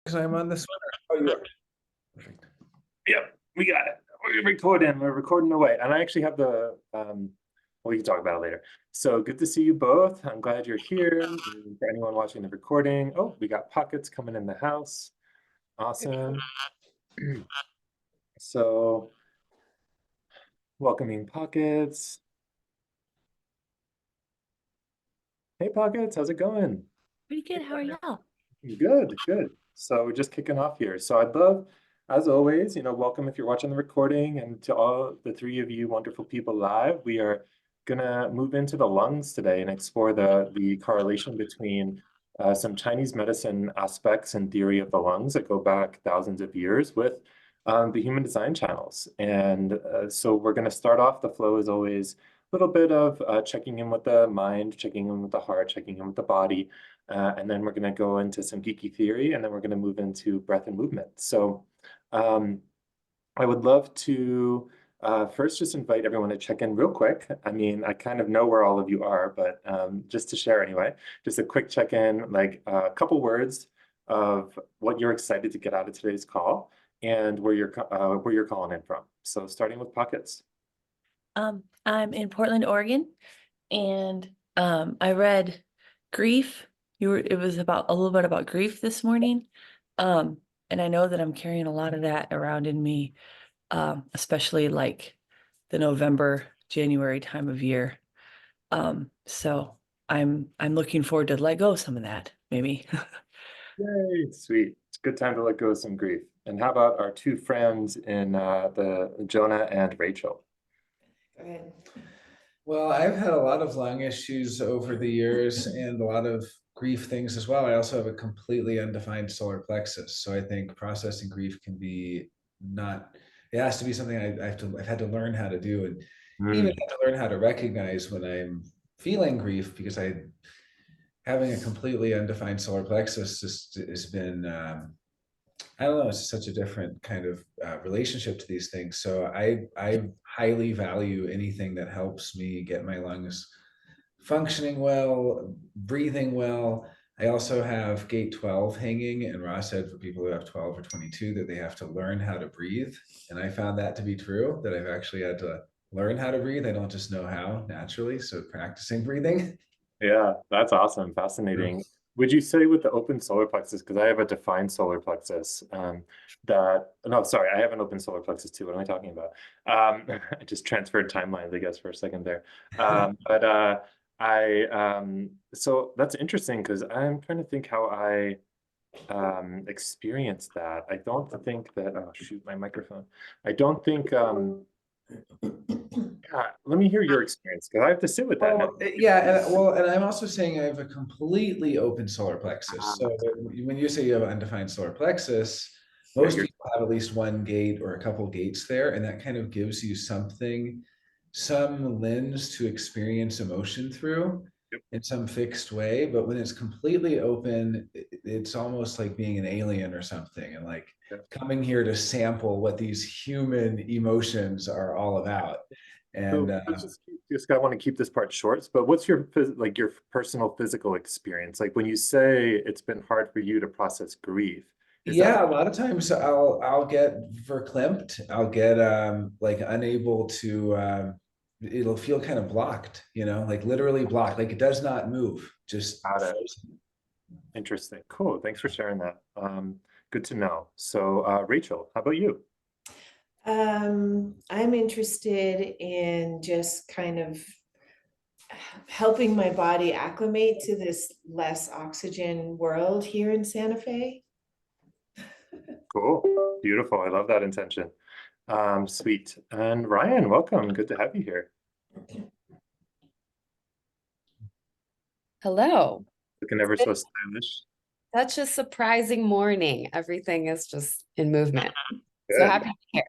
Because I'm on this one. Oh, you are. Perfect. Yep, we got it. We're recording. We're recording away. And I actually have we can talk about it later. So good to see you both. I'm glad you're here. And for anyone watching the recording, oh, we got pockets coming in the house. Awesome. So welcoming pockets. Hey pockets, how's it going? Pretty good. How are y'all? Good, good. So we're just kicking off here. So I'd love, as always, welcome if you're watching the recording, and to all the three of you wonderful people live. We are gonna move into the lungs today and explore the correlation between some Chinese medicine aspects and theory of the lungs that go back thousands of years with the human design channels. And so we're gonna start off, the flow is always a little bit of checking in with the mind, checking in with the heart, checking in with the body. And then we're going to go into some geeky theory, and then we're going to move into breath and movement. So I would love to first just invite everyone to check in real quick. I mean, I kind of know where all of you are, but just to share anyway, just a quick check-in, like a couple words of what you're excited to get out of today's call and where you're calling in from. So starting with pockets. I'm in Portland, Oregon, and I read grief. It was about a little bit about grief this morning. And I know that I'm carrying a lot of that around in me, especially like the November, January time of year. So I'm looking forward to let go of some of that, maybe. Yay, sweet. It's a good time to let go of some grief. And how about our two friends in the Jonah and Rachel? Go ahead. Well, I've had a lot of lung issues over the years and a lot of grief things as well. I also have a completely undefined solar plexus. So I think processing grief can be not, it has to be something I've had to learn how to do, and even had to learn how to recognize when I'm feeling grief, because having a completely undefined solar plexus just has been, I don't know, it's such a different kind of relationship to these things. So I highly value anything that helps me get my lungs functioning well, breathing well. I also have gate 12 hanging, and Ross said for people who have 12 or 22 that they have to learn how to breathe. And I found that to be true, that I've actually had to learn how to breathe. I don't just know how naturally. So practicing breathing. Yeah, that's awesome. Fascinating. Would you say with the open solar plexus, because I have a defined solar plexus, no, sorry, I have an open solar plexus too. What am I talking about? I just transferred timelines, I guess, for a second there. So that's interesting because I'm trying to think how I experienced that. I don't think that, oh shoot, my microphone. I don't think, let me hear your experience because I have to sit with that now. Yeah, and I'm also saying I have a completely open solar plexus. So Ah, when you say you have an undefined solar plexus, yeah, most people have at least one gate or a couple gates there, and that kind of gives you some lens to experience emotion through yep, in some fixed way. But when it's completely open, it's almost like being an alien or something, and like yep. coming here to sample what these human emotions are all about. And So let's just I want to keep this part short, but what's your like your personal physical experience? Like when you say it's been hard for you to process grief, is that yeah, a lot of times I'll get verklempt. I'll get like unable to it'll feel kind of blocked, like literally blocked, like it does not move, just got it? frozen. Interesting. Cool. Thanks for sharing that. Good to know. So Rachel, how about you? I'm interested in just kind of helping my body acclimate to this less oxygen world here in Santa Fe. Cool. Beautiful. I love that intention. Sweet. And Ryan, welcome. Good to have you here. Hello. Looking ever so stylish. Such a surprising morning. Everything is just in movement. So Good. happy to be here.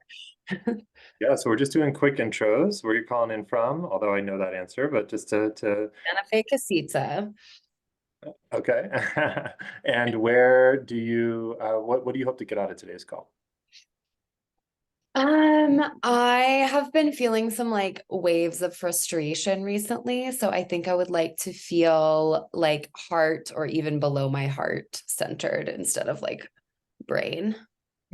Yeah, so we're just doing quick intros. Where you're calling in from, although I know that answer, but just to Santa Fe Casita. okay. And where do you what do you hope to get out of today's call? I have been feeling some like waves of frustration recently. So I think I would like to feel like heart or even below my heart centered instead of like brain.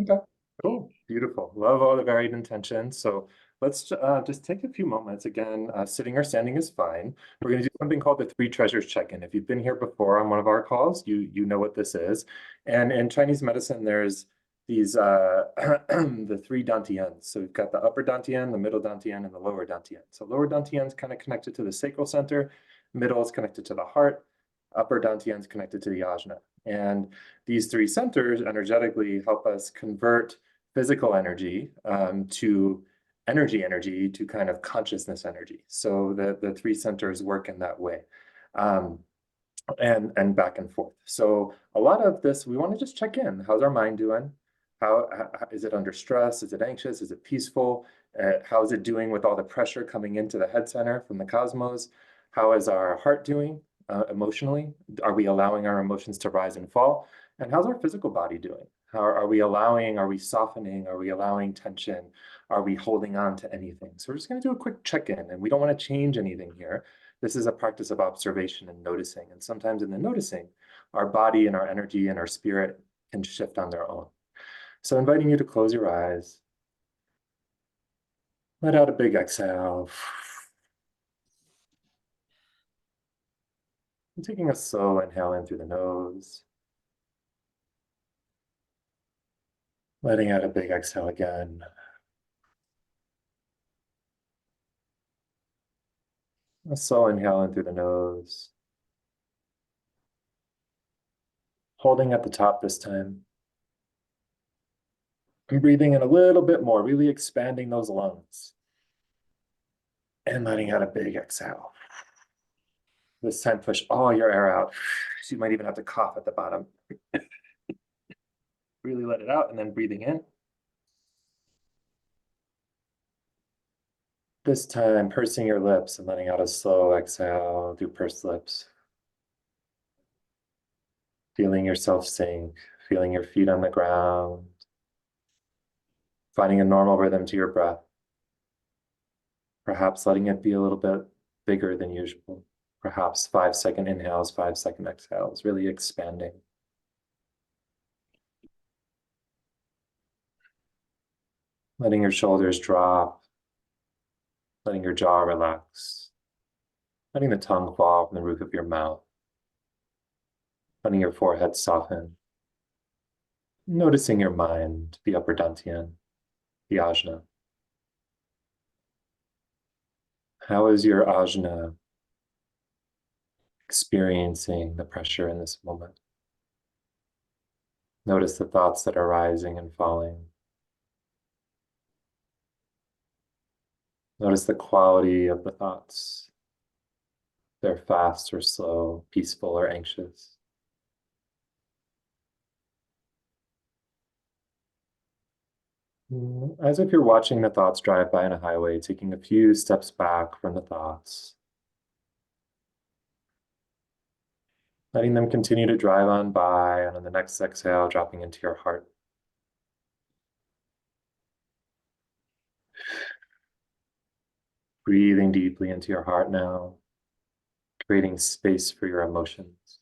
Okay, cool, beautiful. Love all the varied intentions. So let's just take a few moments. Again, sitting or standing is fine. We're going to do something called the three treasures check-in. If you've been here before on one of our calls, you know what this is. And in Chinese medicine, there's these the three dantians. So we've got the upper dantian, the middle dantian, and the lower dantian. So lower dantian is kind of connected to the sacral center, middle is connected to the heart, upper dantian is connected to the ajna. And these three centers energetically help us convert physical energy to energy to kind of consciousness energy. So the three centers work in that way. And back and forth. So a lot of this, we want to just check in. How's our mind doing? How is it under stress? Is it anxious? Is it peaceful? How is it doing with all the pressure coming into the head center from the cosmos? How is our heart doing emotionally? Are we allowing our emotions to rise and fall? And how's our physical body doing? How are we allowing, are we softening? Are we allowing tension? Are we holding on to anything? So we're just going to do a quick check-in, and we don't want to change anything here. This is a practice of observation and noticing. And sometimes in the noticing, our body and our energy and our spirit can shift on their own. So inviting you to close your eyes. Let out a big exhale. And taking a slow inhale in through the nose. Letting out a big exhale again. A slow inhale in through the nose. Holding at the top this time. And breathing in a little bit more, really expanding those lungs. And letting out a big exhale. This time, push all your air out. So you might even have to cough at the bottom. Really let it out, and then breathing in. This time, pursing your lips and letting out a slow exhale through pursed lips. Feeling yourself sink, feeling your feet on the ground. Finding a normal rhythm to your breath. Perhaps letting it be a little bit bigger than usual. Perhaps 5-second inhales, 5-second exhales, really expanding. Letting your shoulders drop. Letting your jaw relax. Letting the tongue fall from the roof of your mouth. Letting your forehead soften. Noticing your mind, the upper dantian, the ajna. How is your ajna experiencing the pressure in this moment? Notice the thoughts that are rising and falling. Notice the quality of the thoughts. They're fast or slow, peaceful or anxious. As if you're watching the thoughts drive by on a highway, taking a few steps back from the thoughts. Letting them continue to drive on by, and on the next exhale, dropping into your heart. Breathing deeply into your heart now, creating space for your emotions.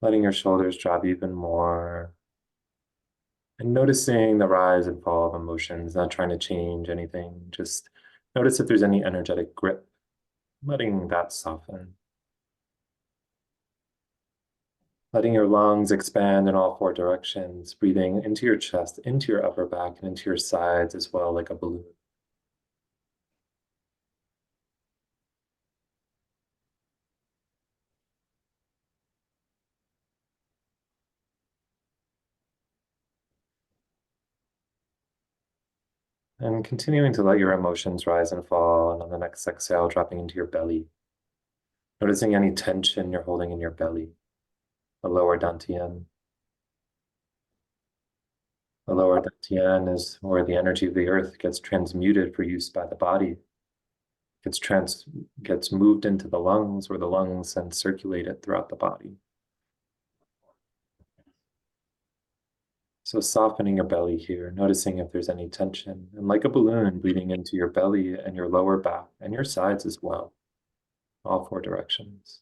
Letting your shoulders drop even more. And noticing the rise and fall of emotions, not trying to change anything. Just notice if there's any energetic grip, letting that soften. Letting your lungs expand in all 4 directions, breathing into your chest, into your upper back, and into your sides as well, like a balloon. And continuing to let your emotions rise and fall, and on the next exhale, dropping into your belly. Noticing any tension you're holding in your belly, the lower dantian. The lower dantian is where the energy of the earth gets transmuted for use by the body. Gets moved into the lungs, where the lungs then circulate it throughout the body. So softening your belly here, noticing if there's any tension, and like a balloon, breathing into your belly and your lower back and your sides as well, all 4 directions.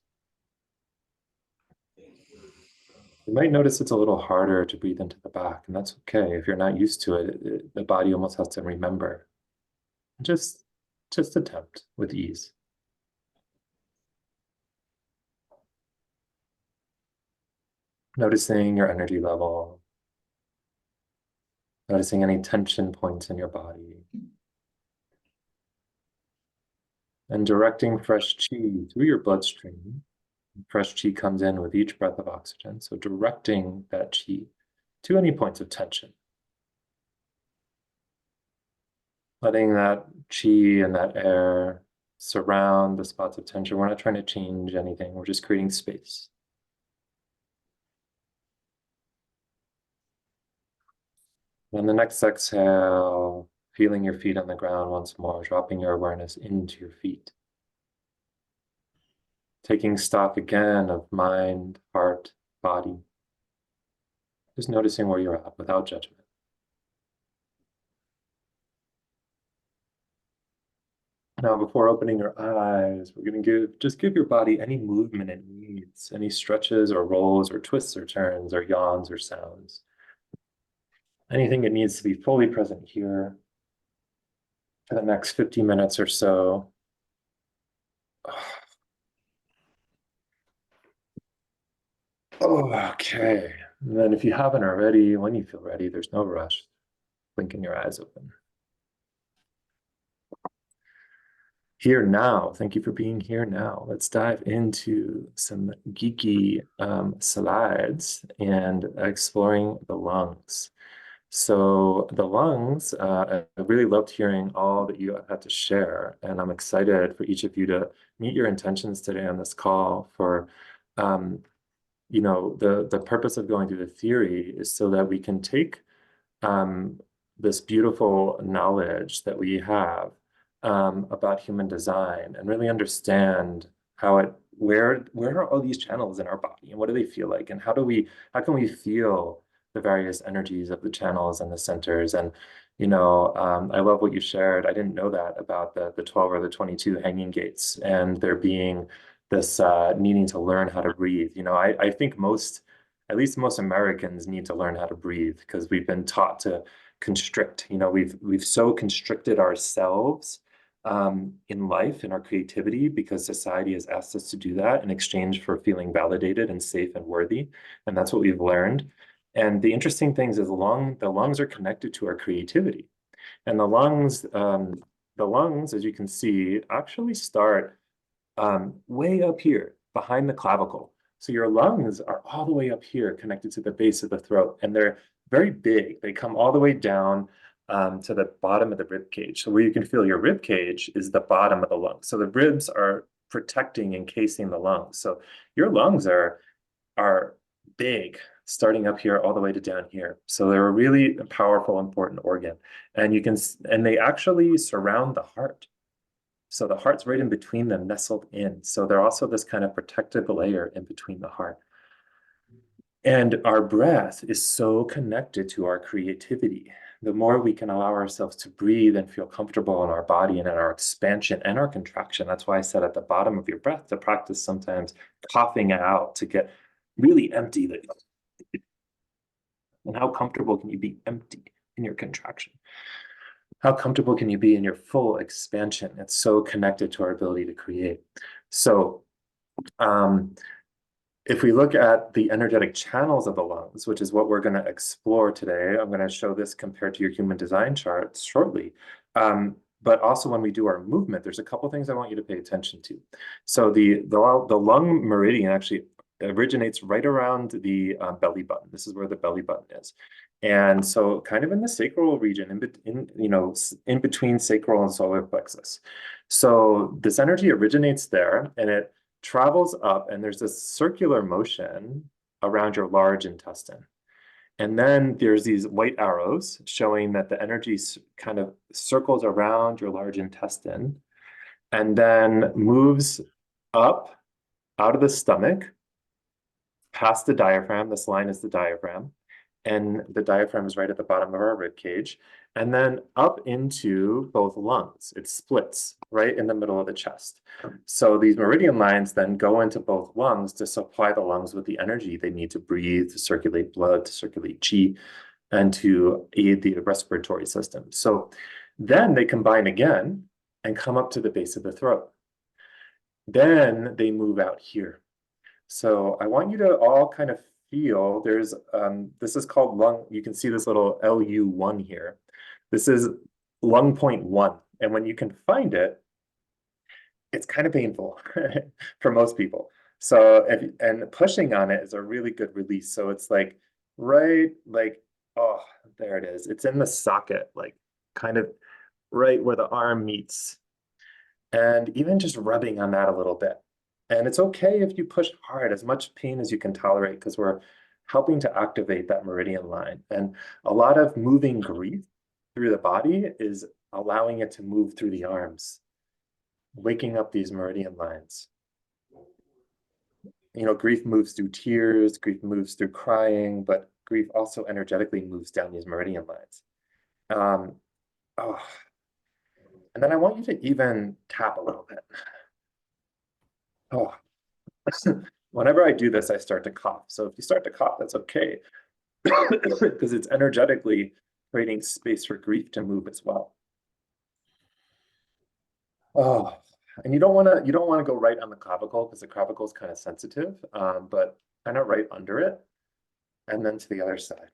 You might notice it's a little harder to breathe into the back, and that's okay. If you're not used to it, the body almost has to remember. Just attempt with ease. Noticing your energy level, noticing any tension points in your body, and directing fresh chi through your bloodstream. Fresh chi comes in with each breath of oxygen, so directing that chi to any points of tension. Letting that chi and that air surround the spots of tension. We're not trying to change anything, we're just creating space. On the next exhale, feeling your feet on the ground once more, dropping your awareness into your feet. Taking stock again of mind, heart, body. Just noticing where you're at without judgment. Now, before opening your eyes, we're going to give your body any movement it needs, any stretches or rolls or twists or turns or yawns or sounds. Anything that needs to be fully present here for the next 50 minutes or so. Oh, okay. And then if you haven't already, when you feel ready, there's no rush. Blinking your eyes open. Here now, thank you for being here now. Let's dive into some geeky slides and exploring the lungs. So the lungs, I really loved hearing all that you had to share, and I'm excited for each of you to meet your intentions today on this call for, the purpose of going through the theory is so that we can take this beautiful knowledge that we have about human design and really understand where are all these channels in our body and what do they feel like, and how can we feel the various energies of the channels and the centers. And I love what you shared. I didn't know that about the 12 or the 22 hanging gates and there being this needing to learn how to breathe. I think at least most Americans need to learn how to breathe because we've been taught to constrict. We've so constricted ourselves in life, in our creativity, because society has asked us to do that in exchange for feeling validated and safe and worthy. And that's what we've learned. And the interesting thing is the lungs are connected to our creativity. And the lungs, as you can see, actually start way up here behind the clavicle. So your lungs are all the way up here connected to the base of the throat, and they're very big. They come all the way down to the bottom of the rib cage. So where you can feel your rib cage is the bottom of the lungs. So the ribs are protecting, encasing the lungs. So your lungs are big, starting up here all the way to down here. So they're a really powerful, important organ. And they actually surround the heart. So the heart's right in between them, nestled in. So they're also this kind of protective layer in between the heart. And our breath is so connected to our creativity. The more we can allow ourselves to breathe and feel comfortable in our body and in our expansion and our contraction. That's why I said at the bottom of your breath to practice sometimes coughing it out to get really empty. And how comfortable can you be empty in your contraction? How comfortable can you be in your full expansion? It's so connected to our ability to create. So if we look at the energetic channels of the lungs, which is what we're going to explore today, I'm going to show this compared to your human design charts shortly. But also when we do our movement, there's a couple things I want you to pay attention to. So the lung meridian actually originates right around the belly button. This is where the belly button is. And so kind of in the sacral region, in between sacral and solar plexus. So this energy originates there and it travels up, and there's this circular motion around your large intestine. And then there's these white arrows showing that the energy kind of circles around your large intestine and then moves up out of the stomach, past the diaphragm. This line is the diaphragm. and the diaphragm is right at the bottom of our rib cage, and then up into both lungs. It splits right in the middle of the chest. So these meridian lines then go into both lungs to supply the lungs with the energy they need to breathe, to circulate blood, to circulate qi, and to aid the respiratory system. So then they combine again and come up to the base of the throat. Then they move out here. So I want you to all kind of feel there's, this is called lung, you can see this little LU1 here. This is lung point 1. And when you can find it, it's kind of painful for most people. So, and pushing on it is a really good release. So it's like, right, like, oh, there it is. It's in the socket, like kind of right where the arm meets. And even just rubbing on that a little bit. And it's okay if you push hard, as much pain as you can tolerate, because we're helping to activate that meridian line. And a lot of moving grief through the body is allowing it to move through the arms, waking up these meridian lines. You know, grief moves through tears, grief moves through crying, but grief also energetically moves down these meridian lines. Oh. And then I want you to even tap a little bit. Oh. Whenever I do this, I start to cough. So if you start to cough, that's okay, because it's energetically creating space for grief to move as well. Oh, and you don't want to go right on the clavicle, because the clavicle is kind of sensitive, but kind of right under it, and then to the other side.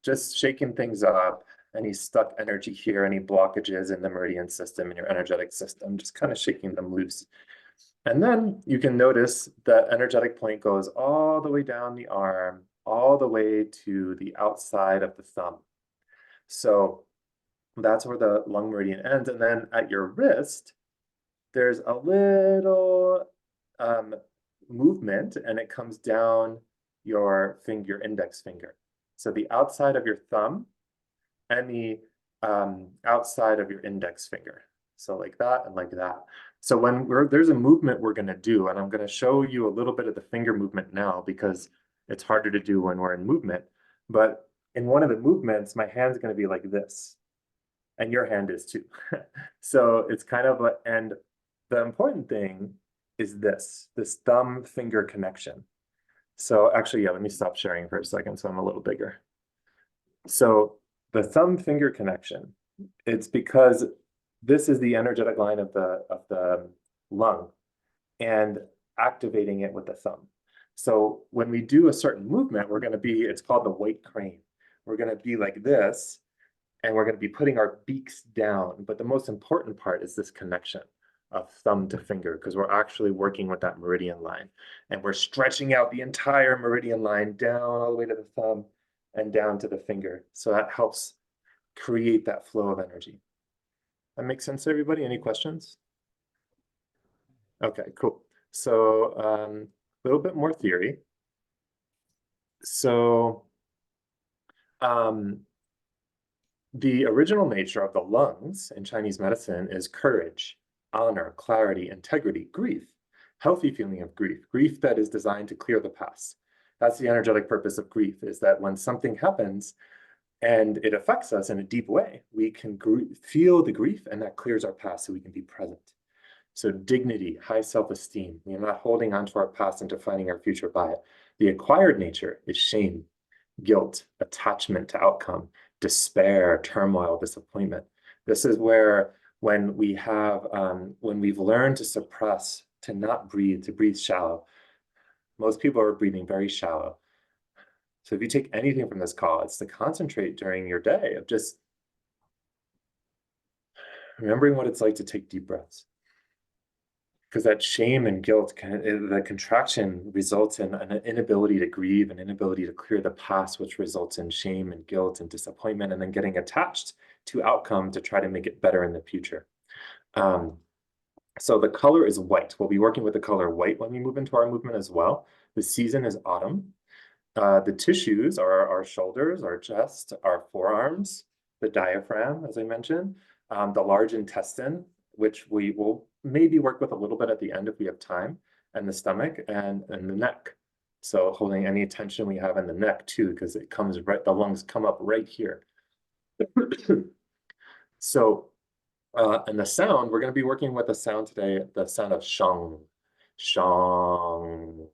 Just shaking things up, any stuck energy here, any blockages in the meridian system, in your energetic system, just kind of shaking them loose. And then you can notice that energetic point goes all the way down the arm, all the way to the outside of the thumb. So that's where the lung meridian ends. And then at your wrist, there's a little movement, and it comes down your finger, your index finger. So the outside of your thumb and the outside of your index finger. So like that and like that. So when there's a movement we're going to do, and I'm going to show you a little bit of the finger movement now, because it's harder to do when we're in movement. But in one of the movements, my hand's going to be like this, and your hand is too. So it's kind of and the important thing is this thumb finger connection. So actually, yeah, let me stop sharing for a second so I'm a little bigger. So the thumb finger connection, it's because this is the energetic line of the lung and activating it with the thumb. So when we do a certain movement, we're going to be, it's called the white crane. We're going to be like this, and we're going to be putting our beaks down. But the most important part is this connection of thumb to finger, because we're actually working with that meridian line, and we're stretching out the entire meridian line down all the way to the thumb and down to the finger. So that helps create that flow of energy. That makes sense to everybody? Any questions? Okay, cool. So a little bit more theory. So the original nature of the lungs in Chinese medicine is courage, honor, clarity, integrity, grief, healthy feeling of grief, grief that is designed to clear the past. That's the energetic purpose of grief, is that when something happens and it affects us in a deep way, we can feel the grief, and that clears our past so we can be present. So dignity, high self-esteem, we're not holding on to our past and defining our future by it. The acquired nature is shame, guilt, attachment to outcome, despair, turmoil, disappointment. This is where when we have, when we've learned to suppress, to not breathe, to breathe shallow. Most people are breathing very shallow. So if you take anything from this call, it's to concentrate during your day of just remembering what it's like to take deep breaths. Because that shame and guilt, the contraction results in an inability to grieve, an inability to clear the past, which results in shame and guilt and disappointment, and then getting attached to outcome to try to make it better in the future. So the color is white. We'll be working with the color white when we move into our movement as well. The season is autumn. The tissues are our shoulders, our chest, our forearms, the diaphragm, as I mentioned, the large intestine, which we will maybe work with a little bit at the end if we have time, and the stomach and the neck. So holding any tension we have in the neck too, because it comes right, the lungs come up right here. So, and the sound, we're going to be working with the sound today, the sound of shang, shang.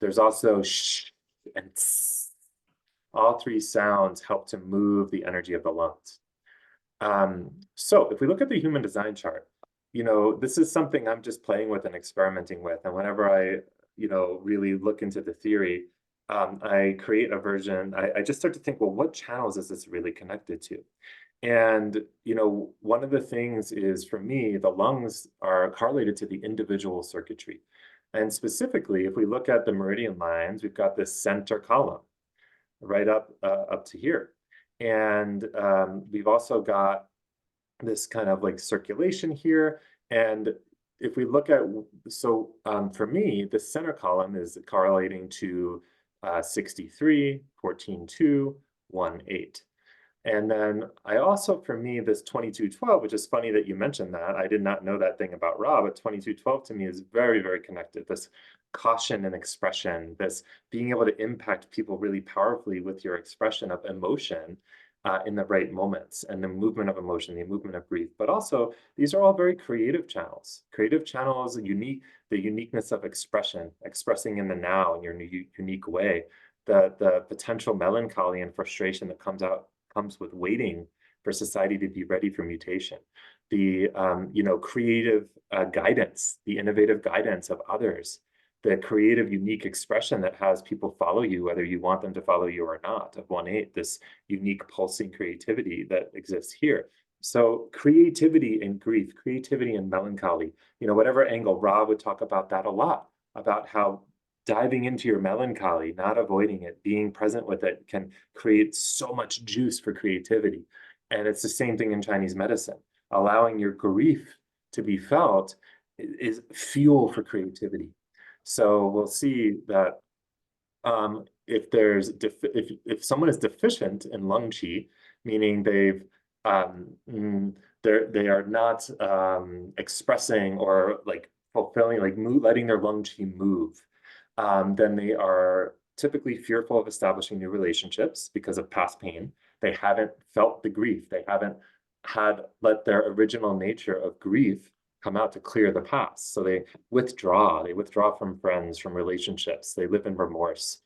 There's also sh and ts. All three sounds help to move the energy of the lungs. So if we look at the human design chart, you know, this is something I'm just playing with and experimenting with. And whenever I, you know, really look into the theory, I create a version, I just start to think, well, what channels is this really connected to? And, you know, one of the things is for me, the lungs are correlated to the individual circuitry. And specifically, if we look at the meridian lines, we've got this center column right up to here. And we've also got this kind of like circulation here. And if we look at, so for me, the center column is correlating to 63, 14, 2, 1, 8. And then I also, for me, this 2212, which is funny that you mentioned that. I did not know that thing about Ra, but 2212 to me is very, very connected. This caution and expression, this being able to impact people really powerfully with your expression of emotion in the right moments, and the movement of emotion, the movement of grief. But also, these are all very creative channels. Creative channels, the uniqueness of expression, expressing in the now in your unique way, the potential melancholy and frustration that comes with waiting for society to be ready for mutation, the you know, creative guidance, the innovative guidance of others, the creative, unique expression that has people follow you, whether you want them to follow you or not, of 1-8, this unique pulsing creativity that exists here. So creativity and grief, creativity and melancholy, you know, whatever angle, Ra would talk about that a lot, about how diving into your melancholy, not avoiding it, being present with it can create so much juice for creativity. And it's the same thing in Chinese medicine. Allowing your grief to be felt is fuel for creativity. So we'll see that if there's if someone is deficient in lung qi, meaning they are not expressing or like fulfilling, like letting their lung qi move, then they are typically fearful of establishing new relationships because of past pain. They haven't felt the grief. They haven't let their original nature of grief come out to clear the past. So they withdraw from friends, from relationships. They live in remorse.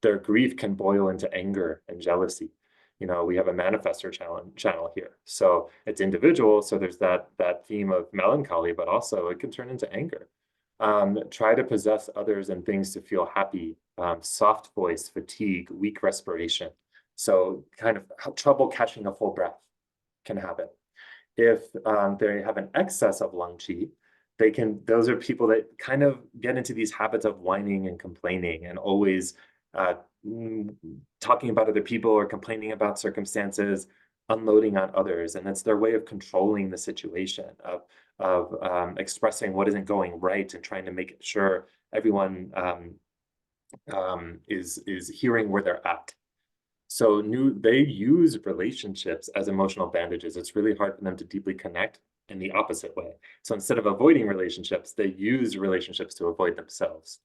Their grief can boil into anger and jealousy. You know, we have a manifestor channel here. So it's individual. So there's that theme of melancholy, but also it can turn into anger. Try to possess others and things to feel happy, soft voice, fatigue, weak respiration. So kind of trouble catching a full breath can happen. If they have an excess of lung qi, those are people that kind of get into these habits of whining and complaining and always talking about other people or complaining about circumstances, unloading on others. And that's their way of controlling the situation, of expressing what isn't going right and trying to make sure everyone is hearing where they're at. So they use relationships as emotional bandages. It's really hard for them to deeply connect in the opposite way. So instead of avoiding relationships, they use relationships to avoid themselves.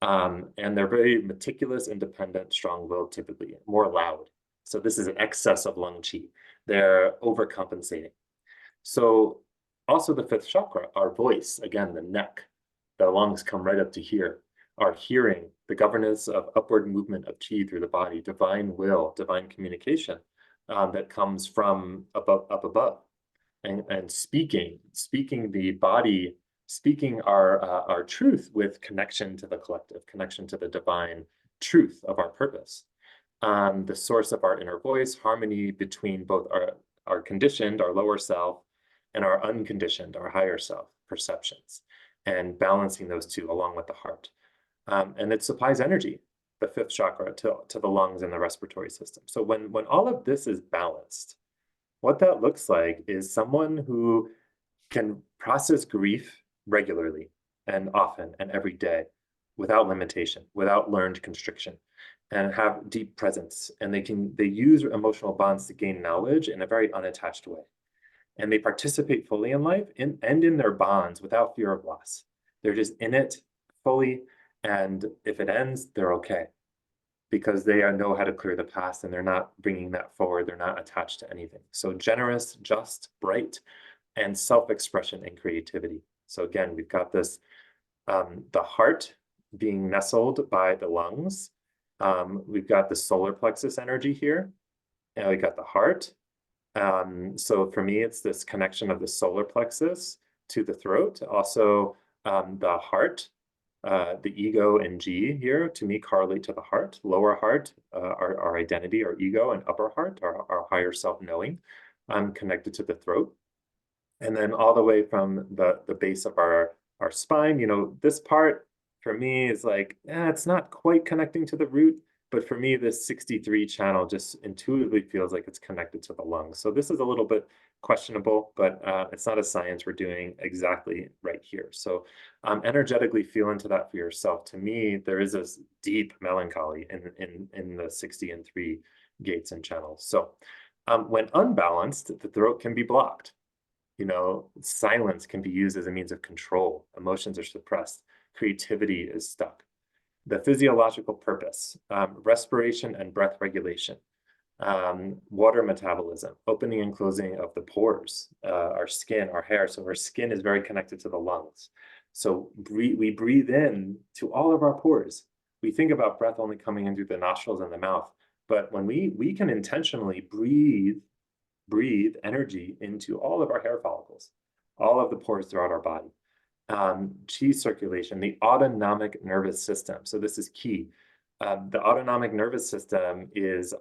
And they're very meticulous, independent, strong-willed, typically, more loud. So this is an excess of lung qi. They're overcompensating. So also the fifth chakra, our voice, again, the neck, the lungs come right up to here. Our hearing, the governance of upward movement of qi through the body, divine will, divine communication that comes from up above, and speaking the body, speaking our truth with connection to the collective, connection to the divine truth of our purpose, the source of our inner voice, harmony between both our conditioned, our lower self, and our unconditioned, our higher self perceptions, and balancing those two along with the heart. And it supplies energy, the fifth chakra, to the lungs and the respiratory system. So when all of this is balanced, what that looks like is someone who can process grief regularly and often and every day without limitation, without learned constriction, and have deep presence. And they use emotional bonds to gain knowledge in a very unattached way. And they participate fully in life and in their bonds without fear of loss. They're just in it fully, And if it ends, they're okay because they know how to clear the past and they're not bringing that forward. They're not attached to anything. So generous, just, bright, and self-expression and creativity. So again, we've got this, the heart being nestled by the lungs. We've got the solar plexus energy here, and we got the heart. So for me, it's this connection of the solar plexus to the throat. Also, the heart, the ego and G here, to me, correlate to the heart. Lower heart, our identity, our ego, and upper heart, our higher self-knowing, connected to the throat. And then all the way from the base of our spine, you know, this part for me is like, it's not quite connecting to the root, but for me, this 63 channel just intuitively feels like it's connected to the lungs. So this is a little bit questionable, but it's not a science we're doing exactly right here. So energetically feel into that for yourself. To me, there is this deep melancholy in the 60 and 3 gates and channels. So when unbalanced, the throat can be blocked. You know, silence can be used as a means of control. Emotions are suppressed. Creativity is stuck. The physiological purpose, respiration and breath regulation, water metabolism, opening and closing of the pores, our skin, our hair. So our skin is very connected to the lungs. So we breathe in to all of our pores. We think about breath only coming in through the nostrils and the mouth, but when we can intentionally breathe energy into all of our hair follicles, all of the pores throughout our body. Chi circulation, the autonomic nervous system. So this is key. The autonomic nervous system is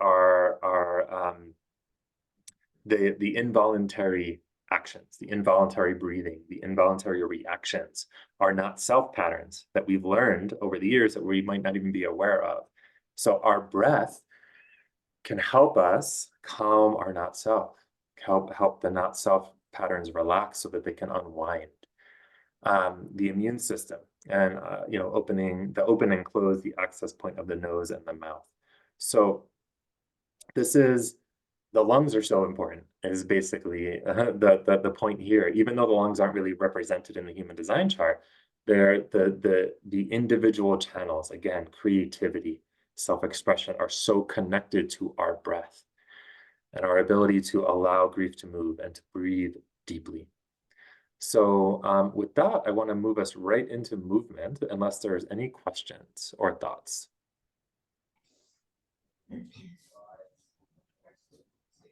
the involuntary actions, the involuntary breathing, the involuntary reactions are not self patterns that we've learned over the years that we might not even be aware of. So our breath can help us calm our not self, help the not self patterns relax so that they can unwind. The immune system and you know, open and close the access point of the nose and the mouth. So this is, the lungs are so important, is basically the point here. Even though the lungs aren't really represented in the human design chart, they're the individual channels, again, creativity, self-expression, are so connected to our breath and our ability to allow grief to move and to breathe deeply. So with that, I want to move us right into movement, unless there's any questions or thoughts.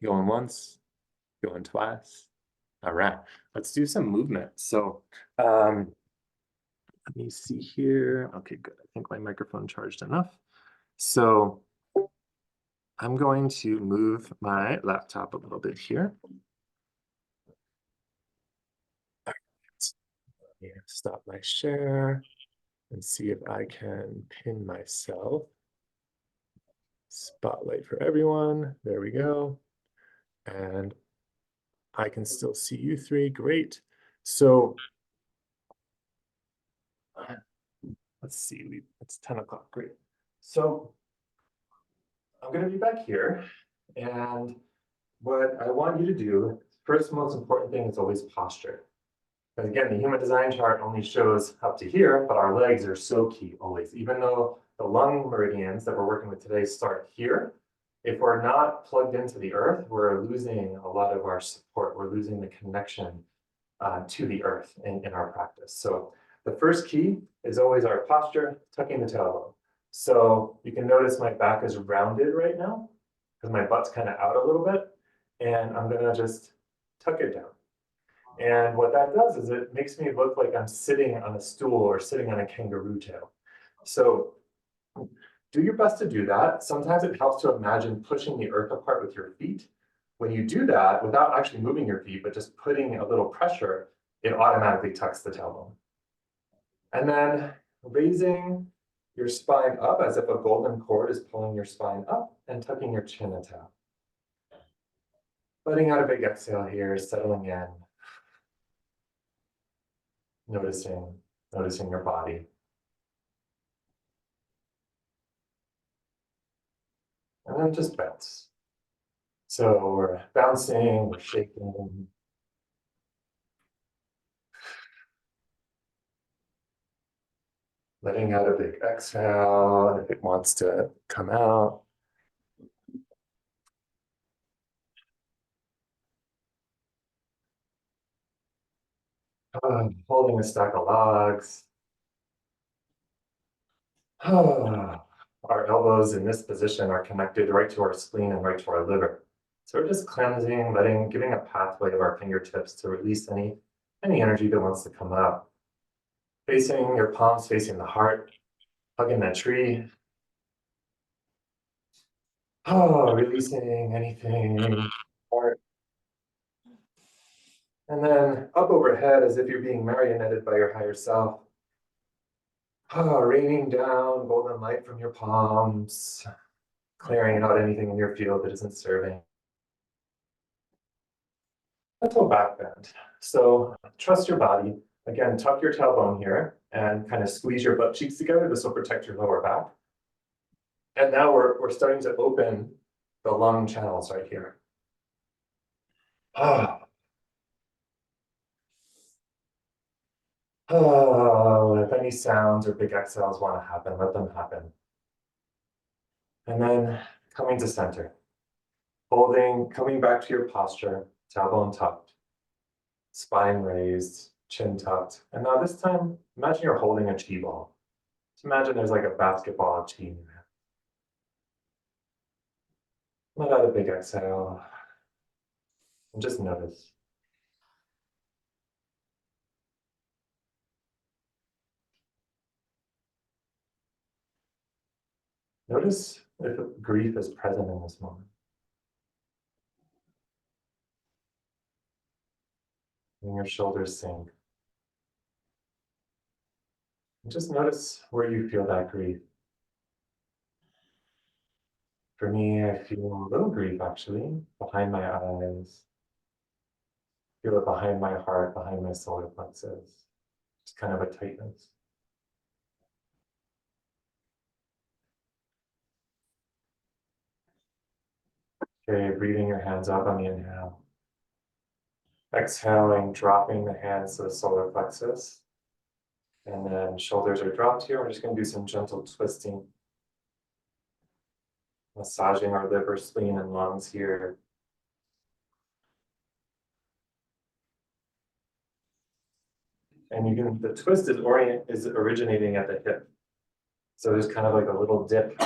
Going once, going twice. All right, let's do some movement. So let me see here. Okay, good. I think my microphone charged enough. So I'm going to move my laptop a little bit here. Stop my share and see if I can pin myself. Spotlight for everyone. There we go. And I can still see you three. Great. So let's see. It's 10 o'clock. Great. So I'm going to be back here. And what I want you to do, first most important thing is always posture. And again, the human design chart only shows up to here, but our legs are so key always. Even though the lung meridians that we're working with today start here, if we're not plugged into the earth, we're losing a lot of our support. We're losing the connection to the earth in our practice. So the first key is always our posture, tucking the tailbone. So you can notice my back is rounded right now because my butt's kind of out a little bit. And I'm going to just tuck it down. And what that does is it makes me look like I'm sitting on a stool or sitting on a kangaroo tail. So do your best to do that. Sometimes it helps to imagine pushing the earth apart with your feet. When you do that, without actually moving your feet, but just putting a little pressure, it automatically tucks the tailbone. And then raising your spine up as if a golden cord is pulling your spine up and tucking your chin into down. Letting out a big exhale here, settling in. Noticing your body. And then just bounce. So we're bouncing, we're shaking. Letting out a big exhale if it wants to come out. Holding a stack of logs. Our elbows in this position are connected right to our spleen and right to our liver. So we're just cleansing, giving a pathway of our fingertips to release any energy that wants to come up. Facing your palms, facing the heart, hugging that tree. Releasing anything. Heart. And then up overhead as if you're being marionetted by your higher self. Raining down golden light from your palms, clearing out anything in your field that isn't serving. Mental back bend. So trust your body. Again, tuck your tailbone here and kind of squeeze your butt cheeks together. This will protect your lower back. And now we're starting to open the lung channels right here. If any sounds or big exhales want to happen, let them happen. And then coming to center. Coming back to your posture, tailbone tucked, spine raised, chin tucked. And now this time, imagine you're holding a chi ball. Just imagine there's like a basketball of chi in your hand. Let out a big exhale. And just notice. Notice if grief is present in this moment. And your shoulders sink. And just notice where you feel that grief. For me, I feel a little grief actually, behind my eyes. Feel it behind my heart, behind my solar plexus. Just kind of a tightness. Okay, breathing your hands out on the inhale. Exhaling, dropping the hands to the solar plexus. And then shoulders are dropped here. We're just going to do some gentle twisting. Massaging our liver, spleen, and lungs here. And the twist is originating at the hip. So there's kind of like a little dip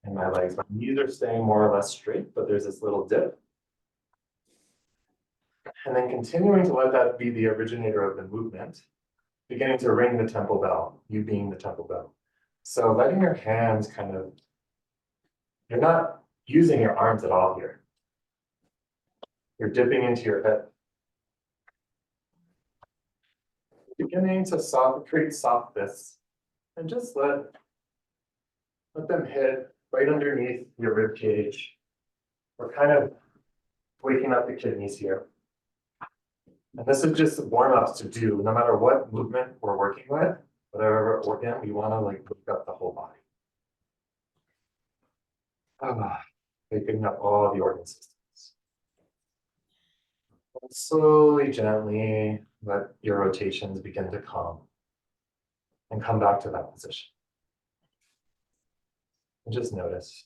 in my legs. My knees are staying more or less straight, but there's this little dip. And then continuing to let that be the originator of the movement, beginning to ring the temple bell, you being the temple bell. So letting your hands you're not using your arms at all here. You're dipping into your hip. Beginning to create soft fists, and just let them hit right underneath your rib cage. We're kind of waking up the kidneys here. And this is just warm-ups to do, no matter what movement we're working with, whatever organ, we want to wake up the whole body. Waking up all the organ systems. And slowly, gently, let your rotations begin to calm. And come back to that position. And just notice.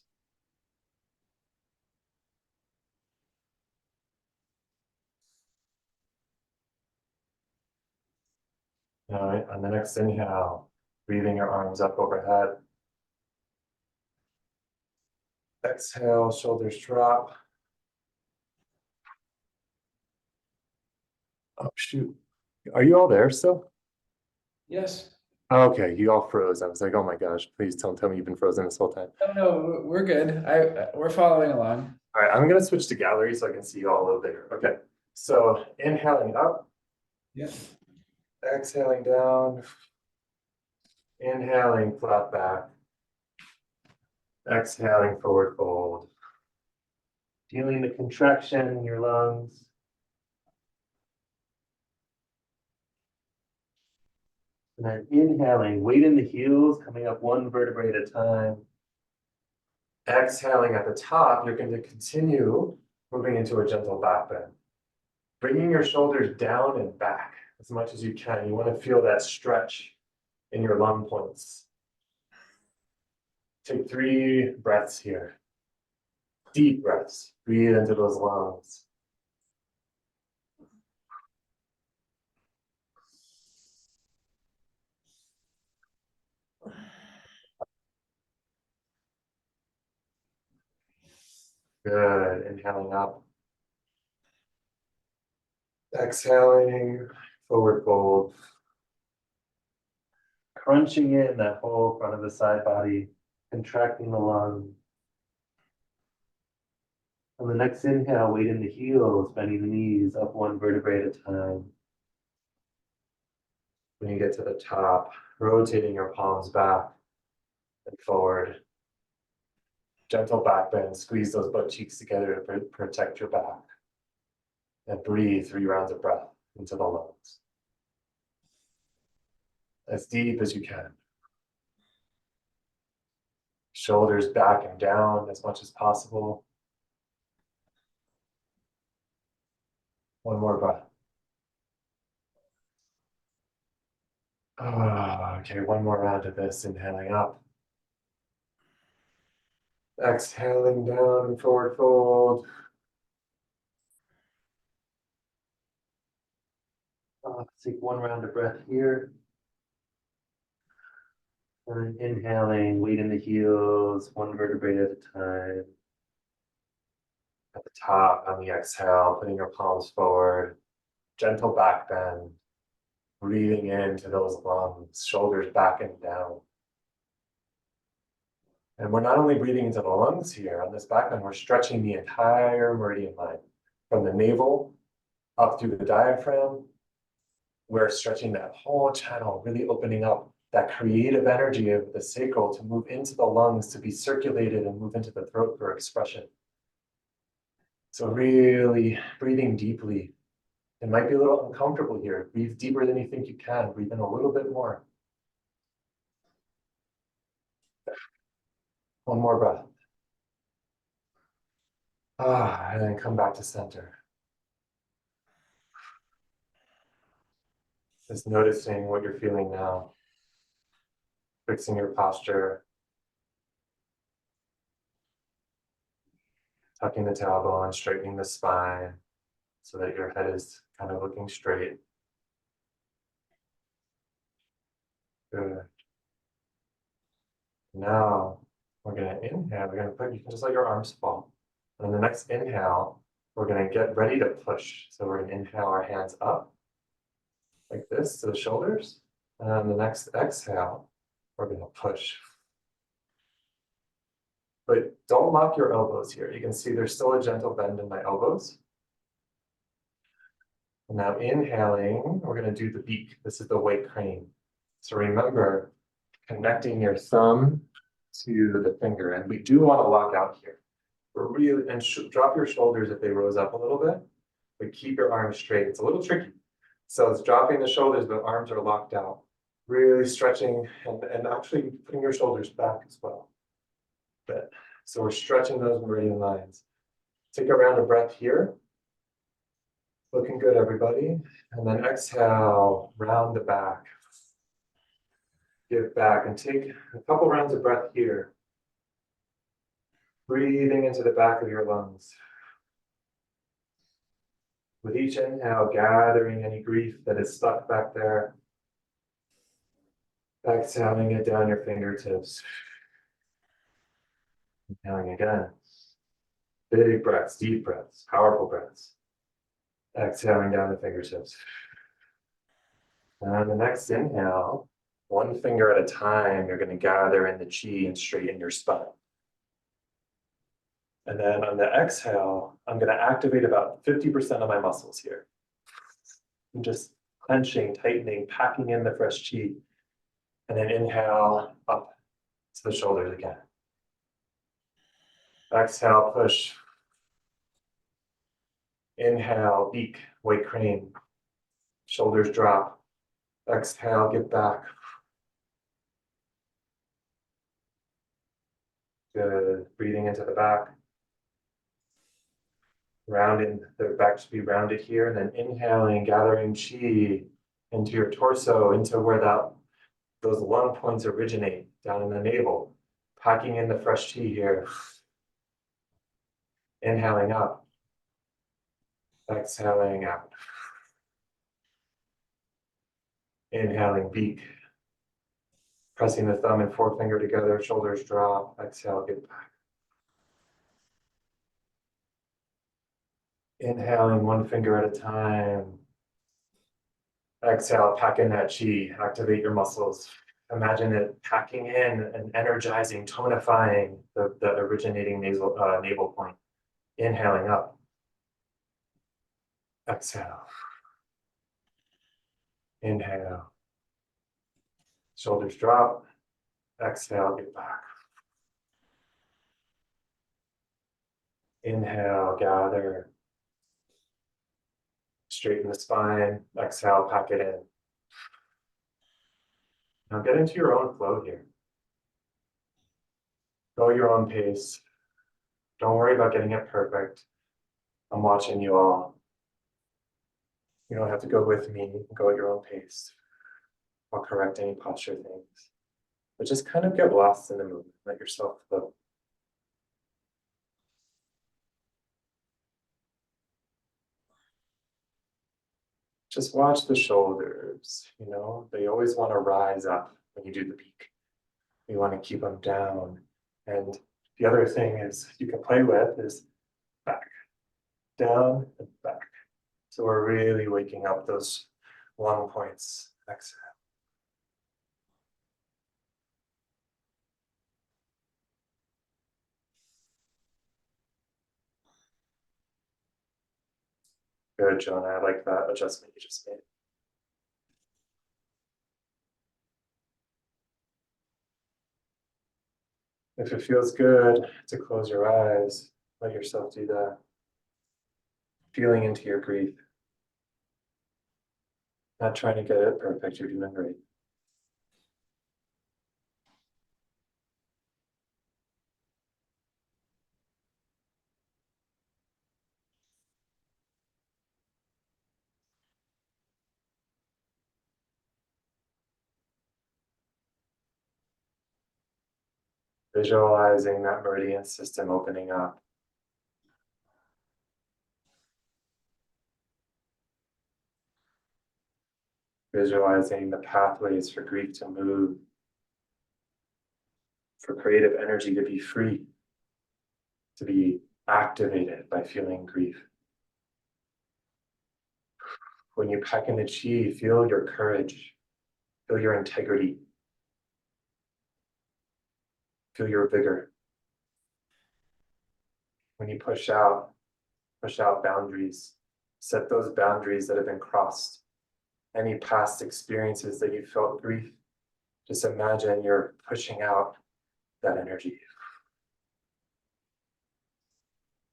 All right, on the next inhale, breathing your arms up overhead. Exhale, shoulders drop. Oh, shoot. Are you all there still? Yes. Okay, you all froze. I was like, oh my gosh, please don't tell me you've been frozen this whole time. No, we're good. We're following along. All right, I'm going to switch to gallery so I can see you all a little bigger. Okay, so inhaling up. Yeah. Exhaling down. Inhaling flat back. Exhaling forward fold. Feeling the contraction in your lungs. And then inhaling, weight in the heels, coming up one vertebrae at a time. Exhaling at the top, you're going to continue moving into a gentle back bend. Bringing your shoulders down and back as much as you can. You want to feel that stretch in your lung points. Take 3 breaths here. Deep breaths. Breathe into those lungs. Good. Inhaling up. Exhaling, forward fold. Crunching in that whole front of the side body, contracting the lungs. On the next inhale, weight in the heels, bending the knees up 1 vertebrae at a time. When you get to the top, rotating your palms back and forward. Gentle back bend, squeeze those butt cheeks together to protect your back. And breathe 3 rounds of breath into the lungs. As deep as you can. Shoulders back and down as much as possible. 1 more breath. Okay, 1 more round of this, inhaling up. Exhaling down and forward fold. Take 1 round of breath here. And inhaling, weight in the heels, 1 vertebrae at a time. At the top, on the exhale, putting your palms forward. Gentle back bend. Breathing into those lungs, shoulders back and down. And we're not only breathing into the lungs here, on this back bend, we're stretching the entire meridian line. From the navel up through the diaphragm. We're stretching that whole channel, really opening up that creative energy of the sacral to move into the lungs, to be circulated and move into the throat for expression. So really breathing deeply. It might be a little uncomfortable here. Breathe deeper than you think you can. Breathe in a little bit more. 1 more breath. And then come back to center. Just noticing what you're feeling now. Fixing your posture. Tucking the tailbone, straightening the spine so that your head is kind of looking straight. Good. Now we're going to inhale. We're going to put, you can just let your arms fall. And the next inhale, we're going to get ready to push. So we're going to inhale our hands up like this to the shoulders. And on the next exhale, we're going to push. But don't lock your elbows here. You can see there's still a gentle bend in my elbows. And now inhaling, we're going to do the beak. This is the white crane. So remember, connecting your thumb to the finger. And we do want to lock out here. We're really, and drop your shoulders if they rose up a little bit, but keep your arms straight. It's a little tricky. So it's dropping the shoulders, but arms are locked out. Really stretching and actually putting your shoulders back as well. But, so we're stretching those meridian lines. Take a round of breath here. Looking good, everybody. And then exhale, round the back. Give back and take a couple rounds of breath here. Breathing into the back of your lungs. With each inhale, gathering any grief that is stuck back there. Exhaling it down your fingertips. Inhaling again. Big breaths, deep breaths, powerful breaths. Exhaling down the fingertips. And on the next inhale, 1 finger at a time, you're going to gather in the chi and straighten your spine. And then on the exhale, I'm going to activate about 50% of my muscles here. I'm just clenching, tightening, packing in the fresh chi. And then inhale up to the shoulders again. Exhale, push. Inhale, beak, white crane. Shoulders drop. Exhale, get back. Good. Breathing into the back. Rounding, the back should be rounded here. And then inhaling, gathering chi into your torso, into where that those lung points originate down in the navel, packing in the fresh chi here. Inhaling up, exhaling out. Inhaling beak, pressing the thumb and forefinger together, shoulders drop, exhale, get back. Inhaling one finger at a time. Exhale, pack in that chi, activate your muscles. Imagine it packing in and energizing, tonifying the originating navel point. Inhaling up. Exhale. Inhale. Shoulders drop. Exhale, get back. Inhale, gather. Straighten the spine. Exhale, pack it in. Now get into your own flow here. Go your own pace. Don't worry about getting it perfect. I'm watching you all. You don't have to go with me. Go at your own pace. I'll correct any posture things. But just kind of get lost in the movement. Let yourself flow. Just watch the shoulders. You know, they always want to rise up when you do the peak. You want to keep them down. And the other thing is you can play with is back, down, and back. So we're really waking up those lung points. Exhale. Good, Jonah. I like that adjustment you just made. If it feels good to close your eyes, let yourself do that. Feeling into your grief. Not trying to get it perfect, you're doing great. Visualizing that meridian system opening up. Visualizing the pathways for grief to move, for creative energy to be free, to be activated by feeling grief. When you pack in the chi, feel your courage, feel your integrity, feel your vigor. When you push out boundaries, set those boundaries that have been crossed. Any past experiences that you felt grief, just imagine you're pushing out that energy.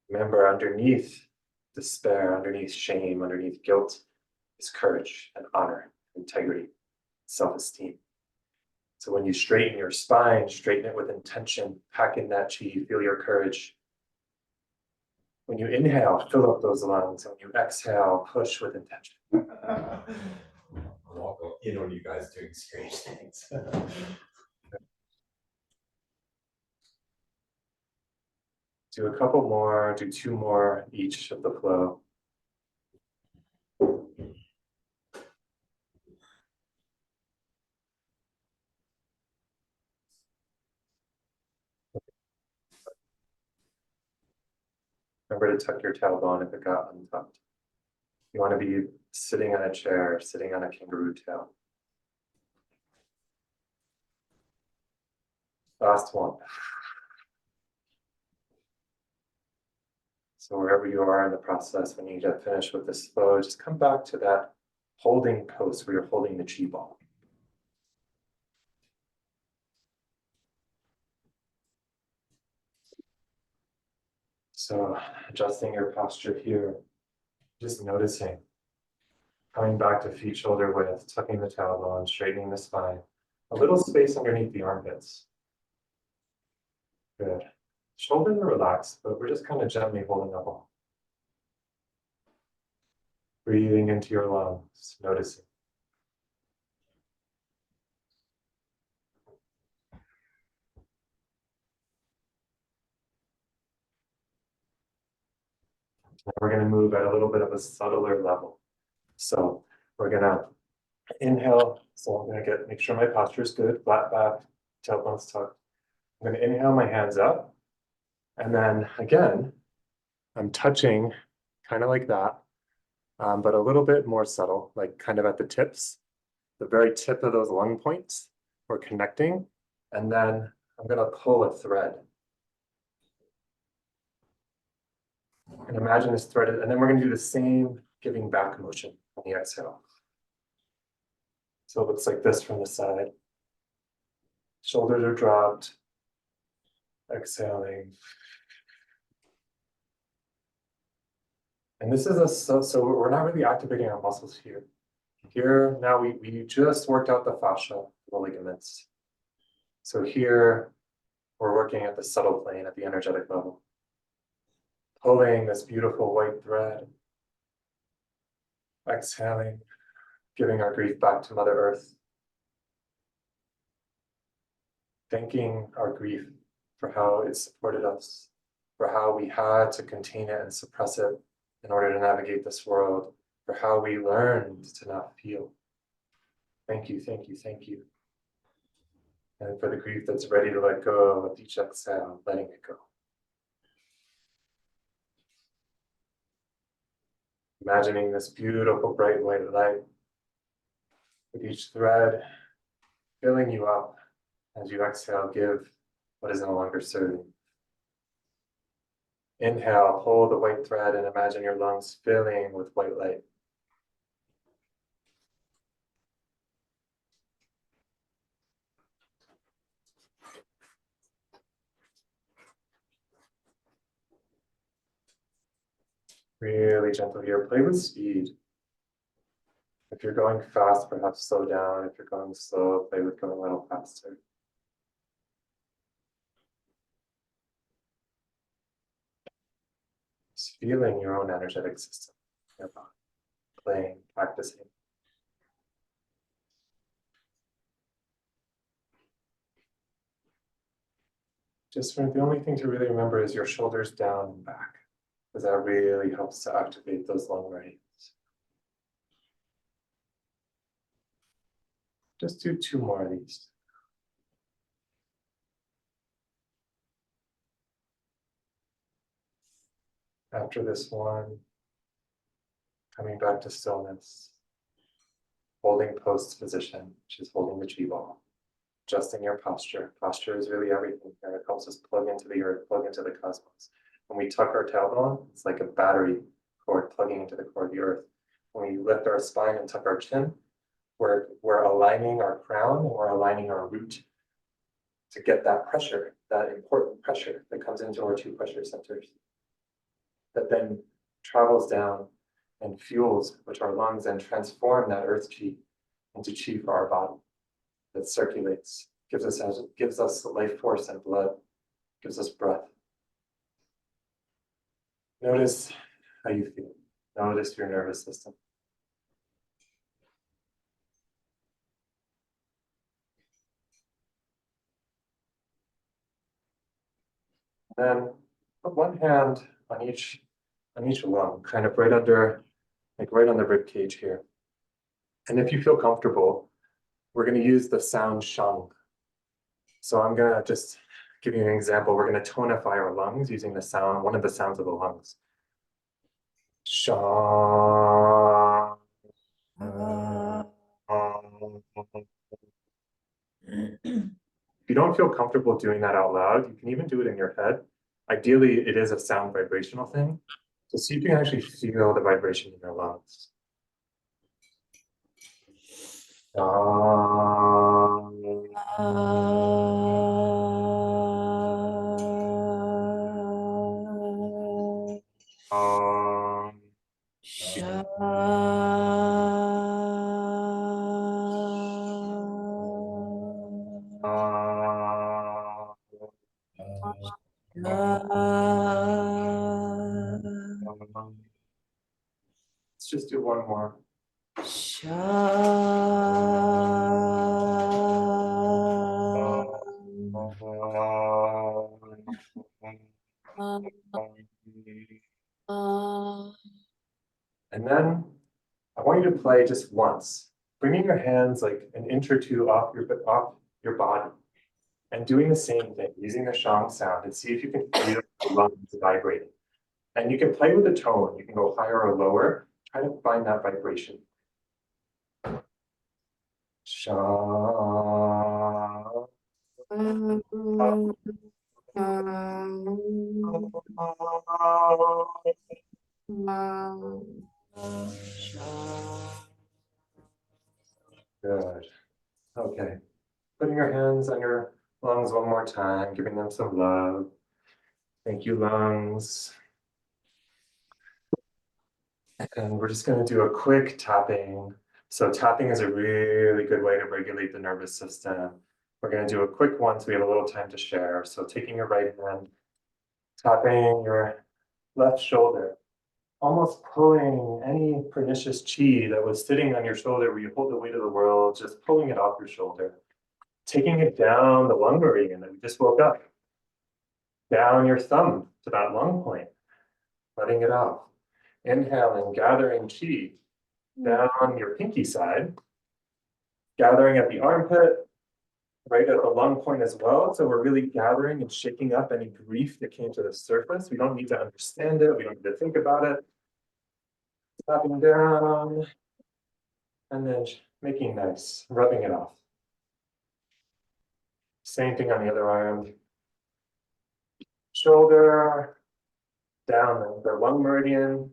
Remember, underneath despair, underneath shame, underneath guilt is courage and honor, integrity, self-esteem. So when you straighten your spine, straighten it with intention, pack in that chi, feel your courage. When you inhale, fill up those lungs. When you exhale, push with intention. I'm all going in on you guys doing strange things. Do a couple more, do two more each of the flow. Remember to tuck your tailbone if it got untucked. You want to be sitting on a chair, sitting on a kangaroo tail. Last one. So wherever you are in the process, when you get finished with this flow, just come back to that holding pose where you're holding the chi ball. So adjusting your posture here, just noticing. Coming back to feet shoulder width, tucking the tailbone, straightening the spine. A little space underneath the armpits. Good. Shoulders are relaxed, but we're just kind of gently holding up all. Breathing into your lungs, noticing. And we're going to move at a little bit of a subtler level. So we're going to inhale. So I'm going to make sure my posture is good, flat back, tailbone's tucked. I'm going to inhale my hands up. And then again, I'm touching kind of like that, but a little bit more subtle, like kind of at the tips, the very tip of those lung points. We're connecting. And then I'm going to pull a thread. And imagine this threaded, and then we're going to do the same giving back motion on the exhale. So it looks like this from the side. Shoulders are dropped. Exhaling. And this is so we're not really activating our muscles here. Here, now we just worked out the fascia, the ligaments. So here, we're working at the subtle plane, at the energetic level. Pulling this beautiful white thread. Exhaling, giving our grief back to Mother Earth. Thanking our grief for how it supported us, for how we had to contain it and suppress it in order to navigate this world, for how we learned to not feel. Thank you, thank you, thank you. And for the grief that's ready to let go with each exhale, letting it go. Imagining this beautiful bright white light with each thread filling you up as you exhale, give what is no longer serving. Inhale, pull the white thread and imagine your lungs filling with white light. Really gentle here. Play with speed. If you're going fast, perhaps slow down. If you're going slow, play with going a little faster. Just feeling your own energetic system, your body, playing, practicing. The only thing to really remember is your shoulders down and back, because that really helps to activate those lung meridians. Just do 2 more of these. After this one, coming back to stillness, holding post position, which is holding the chi ball, adjusting your posture. Posture is really everything here. It helps us plug into the earth, plug into the cosmos. When we tuck our tailbone, it's like a battery cord plugging into the core of the earth. When we lift our spine and tuck our chin, we're aligning our crown and we're aligning our root to get that pressure, that important pressure that comes into our 2 pressure centers. That then travels down and fuels, which our lungs and transform that earth chi into chi for our body. That circulates, gives us life force and blood, gives us breath. Notice how you feel. Notice your nervous system. Then put one hand on each lung, kind of right under, like right on the rib cage here. And if you feel comfortable, we're going to use the sound shang. So I'm going to just give you an example. We're going to tonify our lungs using the sound, one of the sounds of the lungs. Shang. If you don't feel comfortable doing that out loud, you can even do it in your head. Ideally, it is a sound vibrational thing. So see if you can actually feel the vibration in your lungs. Let's just do one more. you to play just once, bringing your hands like an inch or two off your body, and doing the same thing, using the shong sound, and see if you can feel the lungs vibrating. And you can play with the tone. You can go higher or lower. Try to find that vibration. Shong. Good. Okay. Putting your hands on your lungs one more time, giving them some love. Thank you, lungs. And we're just going to do a quick tapping. So tapping is a really good way to regulate the nervous system. We're going to do a quick one so we have a little time to share. So taking your right hand, tapping your left shoulder, almost pulling any pernicious chi that was sitting on your shoulder where you hold the weight of the world, just pulling it off your shoulder. Taking it down the lung meridian that we just woke up. Down your thumb to that lung point, letting it off. Inhaling, gathering chi down your pinky side, gathering at the armpit, right at the lung point as well. So we're really gathering and shaking up any grief that came to the surface. We don't need to understand it. We don't need to think about it. Tapping down, and then making nice, rubbing it off. Same thing on the other arm. Shoulder, down the lung meridian,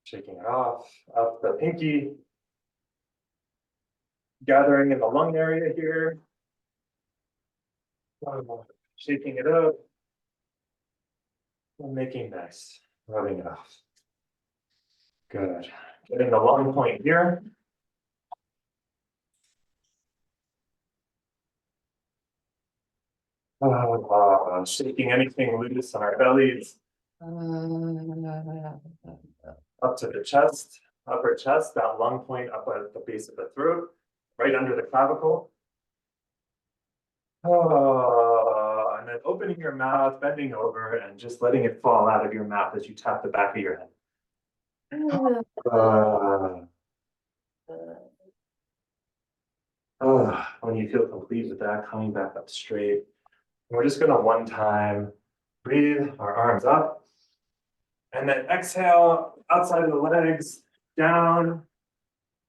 shaking it off, up the pinky, gathering in the lung area here, shaking it up, and making nice, rubbing it off. Good. Getting the lung point here. Shaking anything loose on our bellies. Up to the chest, upper chest, that lung point up at the base of the throat, right under the clavicle. And then opening your mouth, bending over, and just letting it fall out of your mouth as you tap the back of your head. When you feel complete with that, coming back up straight. And we're just going to one time breathe our arms up. And then exhale outside of the legs, down.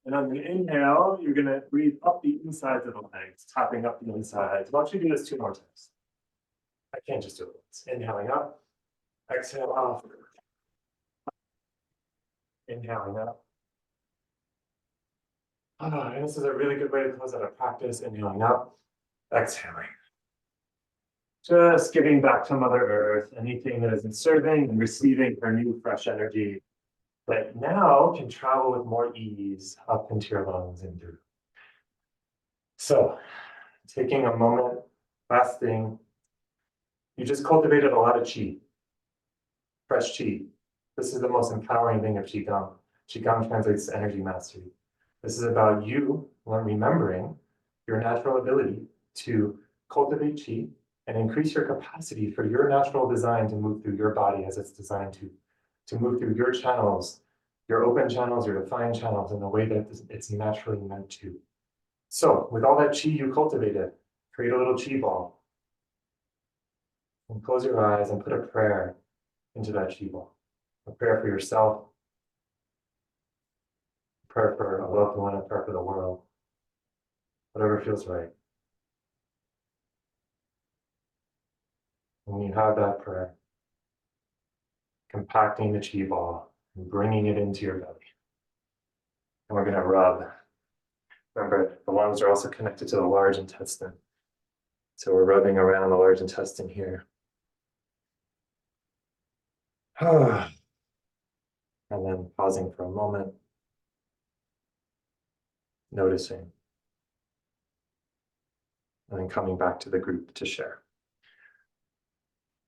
And on the inhale, you're going to breathe up the insides of the legs, tapping up the insides. Why don't you do this 2 more times? I can't just do it once. Inhaling up, exhale off. Inhaling up. And this is a really good way to close out a practice. Inhaling up, exhaling. Just giving back to Mother Earth anything that isn't serving and receiving her new fresh energy that now can travel with more ease up into your lungs and through. So, taking a moment, last thing, you just cultivated a lot of chi, fresh chi. This is the most empowering thing of Qigong. Qigong translates to energy mastery. This is about you remembering your natural ability to cultivate chi and increase your capacity for your natural design to move through your body as it's designed to move through your channels, your open channels, your defined channels in the way that it's naturally meant to. So with all that chi you cultivated, create a little chi ball and close your eyes and put a prayer into that chi ball. A prayer for yourself, a prayer for a loved one, a prayer for the world, whatever feels right. When you have that prayer, compacting the chi ball and bringing it into your belly. And we're going to rub. Remember, the lungs are also connected to the large intestine. So we're rubbing around the large intestine here. And then pausing for a moment, noticing, and then coming back to the group to share.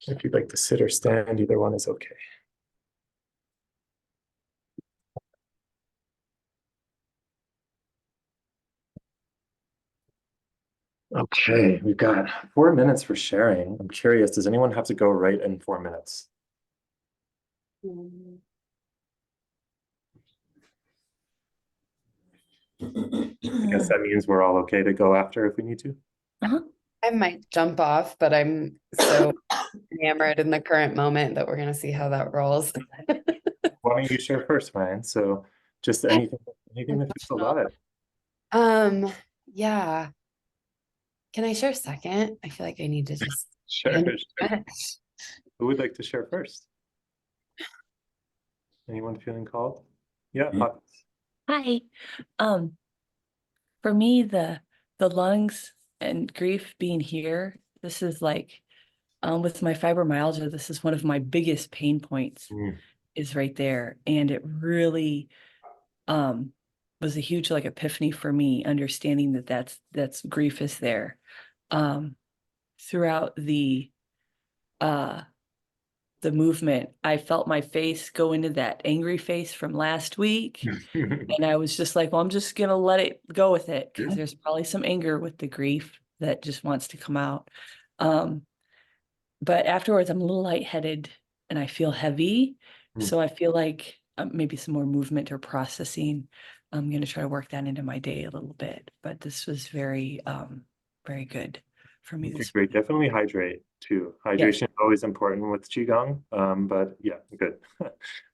If you'd like to sit or stand, either one is okay. Okay, we've got 4 minutes for sharing. I'm curious, does anyone have to go right in 4 minutes? I guess that means we're all okay to go after if we need to. Uh-huh. I might jump off, but I'm so enamored in the current moment that we're gonna see how that rolls. Why don't you share first, Ryan? So just anything that feels about it. Yeah. Can I share second? I feel like I need to just. Sure, sure. Who would like to share first? Anyone feeling called? Yeah, Mm. Poppy. Hi. Um, for me, the lungs and grief being here, this is like with my fibromyalgia, this is one of my biggest pain points Mm. is right there. And it really was a huge like epiphany for me, understanding that that's grief is there. Throughout uh the movement, I felt my face go into that angry face from last week. And I was just like, well, I'm just gonna let it go with it because there's probably some anger with the grief that just wants to come out. But afterwards, I'm a little lightheaded and I feel heavy. Mm. So I feel like maybe some more movement or processing. I'm gonna try to work that into my day a little bit. But this was very good for me Okay, this great. week. Definitely hydrate too. Yes. Hydration is always important with Qigong. But yeah, good.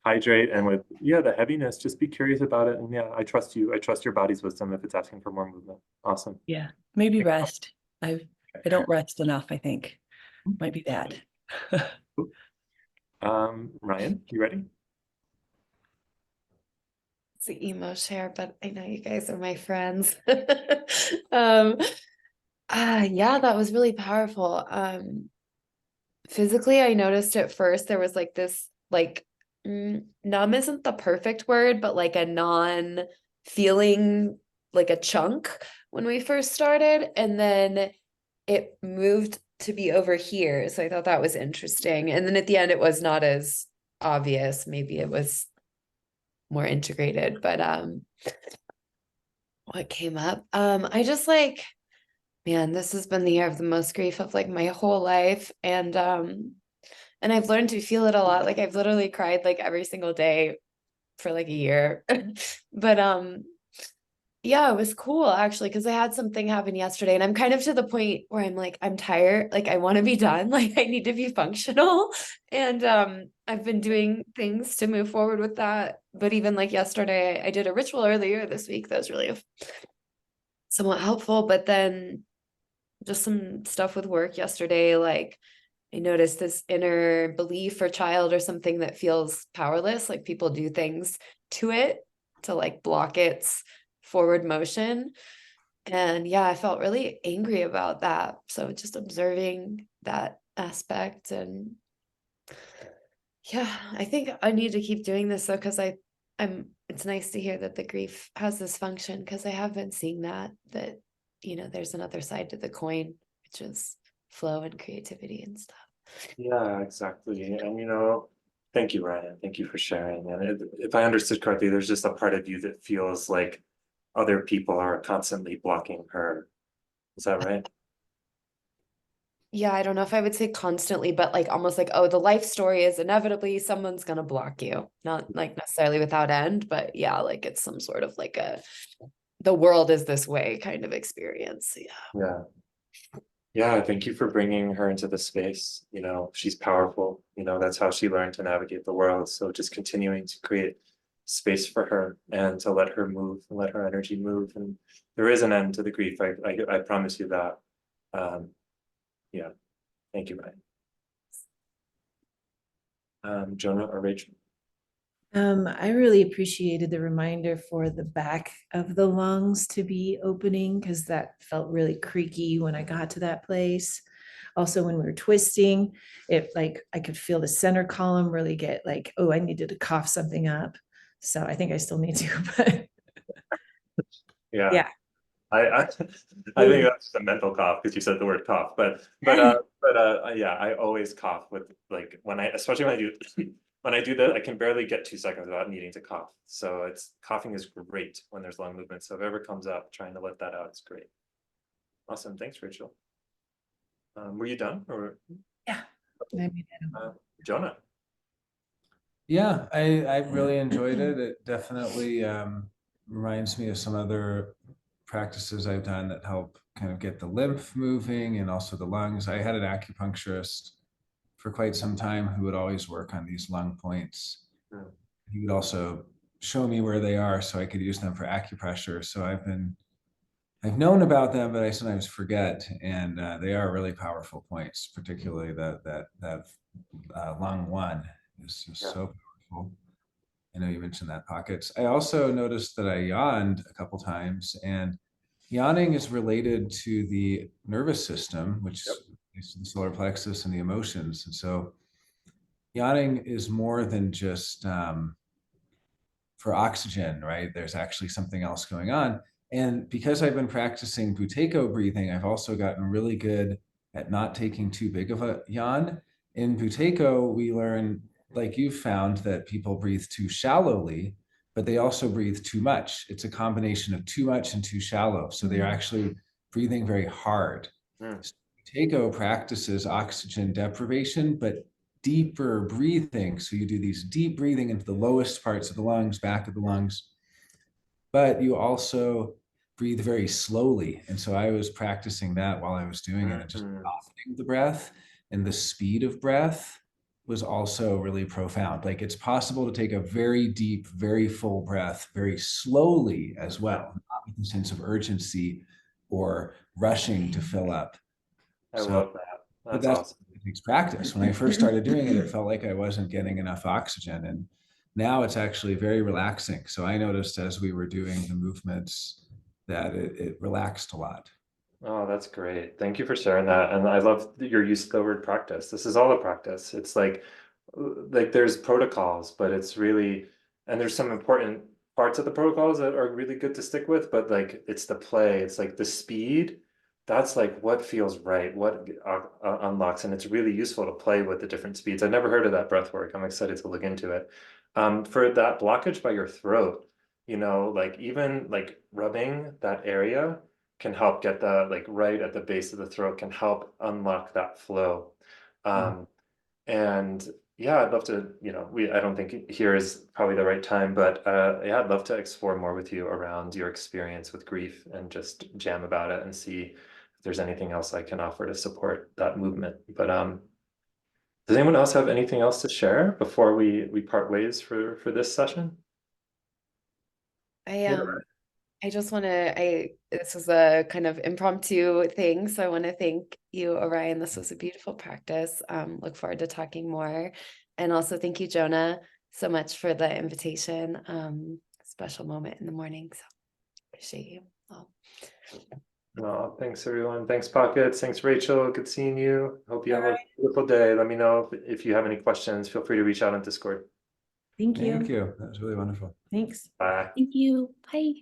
Hydrate, and with the heaviness, just be curious about it. And yeah, I trust you. I trust your body's wisdom if it's asking for more movement. Awesome. Yeah. Maybe rest. I don't rest enough, I think. Might be that. Ryan, you ready? It's the emo share, but I know you guys are my friends. Um, yeah, that was really powerful. Physically, I noticed at first there was like this, like, numb isn't the perfect word, but like a non-feeling, like a chunk when we first started, and then it moved to be over here. So I thought that was interesting. And then at the end, it was not as obvious. Maybe it was more integrated, but what came up? I just like, man, this has been the year of the most grief of like my whole life. And I've learned to feel it a lot. Like I've literally cried like every single day for like a year. But yeah, it was cool actually, because I had something happen yesterday and I'm kind of to the point where I'm like, I'm tired, like I want to be done, like I need to be functional. And I've been doing things to move forward with that. But even like yesterday, I did a ritual earlier this week that was really somewhat helpful. But then just some stuff with work yesterday, like I noticed this inner belief or child or something that feels powerless, like people do things to it to like block its forward motion. And yeah, I felt really angry about that. So just observing that aspect. And yeah, I think I need to keep doing this though, because it's nice to hear that the grief has this function, because I have been seeing that there's another side to the coin, which is flow and creativity and stuff. Yeah, exactly. And thank you, Ryan. Thank you for sharing. And if I understood correctly, there's just a part of you that feels like other people are constantly blocking her. Is that right? Yeah, I don't know if I would say constantly, but like almost like, oh, the life story is inevitably someone's gonna block you. Not like necessarily without end, but yeah, like it's some sort of like the world is this way kind of experience. Yeah. Yeah. Yeah, thank you for bringing her into the space. She's powerful. That's how she learned to navigate the world. So just continuing to create space for her and to let her move and let her energy move. And there is an end to the grief. I promise you that. Yeah. Thank you, Ryan. Jonah or Rachel? I really appreciated the reminder for the back of the lungs to be opening, because that felt really creaky when I got to that place. Also, when we were twisting, it like I could feel the center column really get like, oh, I needed to cough something up. So I think I still need to, but Yeah. yeah. I think that's just a mental cough because you said the word cough, yeah, I always cough with like especially when I do that, I can barely get 2 seconds without needing to cough. So coughing is great when there's lung movement. So if it ever comes up, trying to let that out is great. Awesome, thanks, Rachel. Were you done or? Yeah. Jonah? Yeah, I really enjoyed it. It definitely reminds me of some other practices I've done that help kind of get the lymph moving and also the lungs. I had an acupuncturist for quite some time who would always work on these lung points. Mm. He would also show me where they are so I could use them for acupressure. So I've known about them, but I sometimes forget, and they are really powerful points, particularly that lung one is just Yeah. so powerful. I know you mentioned that pockets. I also noticed that I yawned a couple times, and yawning is related to the nervous system, which is the solar plexus and the emotions. And so yawning is more than just for oxygen, right? There's actually something else going on. And because I've been practicing Buteyko breathing, I've also gotten really good at not taking too big of a yawn. In Buteyko, we learn, like you've found, that people breathe too shallowly, but they also breathe too much. It's a combination of too much and too shallow. So they're actually breathing very hard. Mm. Buteyko practices oxygen deprivation, but deeper breathing. So you do these deep breathing into the lowest parts of the lungs, back of the lungs, but you also breathe very slowly. And so I was practicing that while I was doing it and just softening the breath, and the speed of breath was also really profound. Like it's possible to take a very deep, very full breath very slowly as well, not with a sense of urgency or rushing to fill up. I So, love that. but That's that's awesome. it takes practice. When I first started doing it, it felt like I wasn't getting enough oxygen. And now it's actually very relaxing. So I noticed as we were doing the movements that it relaxed a lot. Oh, that's great. Thank you for sharing that. And I love your use of the word practice. This is all a practice. It's like there's protocols, but it's really, and there's some important parts of the protocols that are really good to stick with, but like it's the play, it's like the speed. That's like what feels right, what unlocks, and it's really useful to play with the different speeds. I've never heard of that breath work. I'm excited to look into it. For that blockage by your throat, like even like rubbing that area can help get the like right at the base of the throat can help unlock that flow. And yeah, I'd love to, I don't think here is probably the right time, but yeah, I'd love to explore more with you around your experience with grief and just jam about it and see if there's anything else I can offer to support that movement. But does anyone else have anything else to share before we part ways for this session? I just want to, this was a kind of impromptu thing. So I want to thank you, Orion. This was a beautiful practice. Look forward to talking more. And also thank you, Jonah, so much for the invitation. Special moment in the morning. So appreciate you all. Oh, thanks everyone. Thanks Pockets. Thanks Rachel. Good seeing you. Hope you have a beautiful day. Let me know if you have any questions. Feel free to reach out on Discord. Thank you. Thank you. That was really wonderful. Thanks. Bye. Thank you. Bye.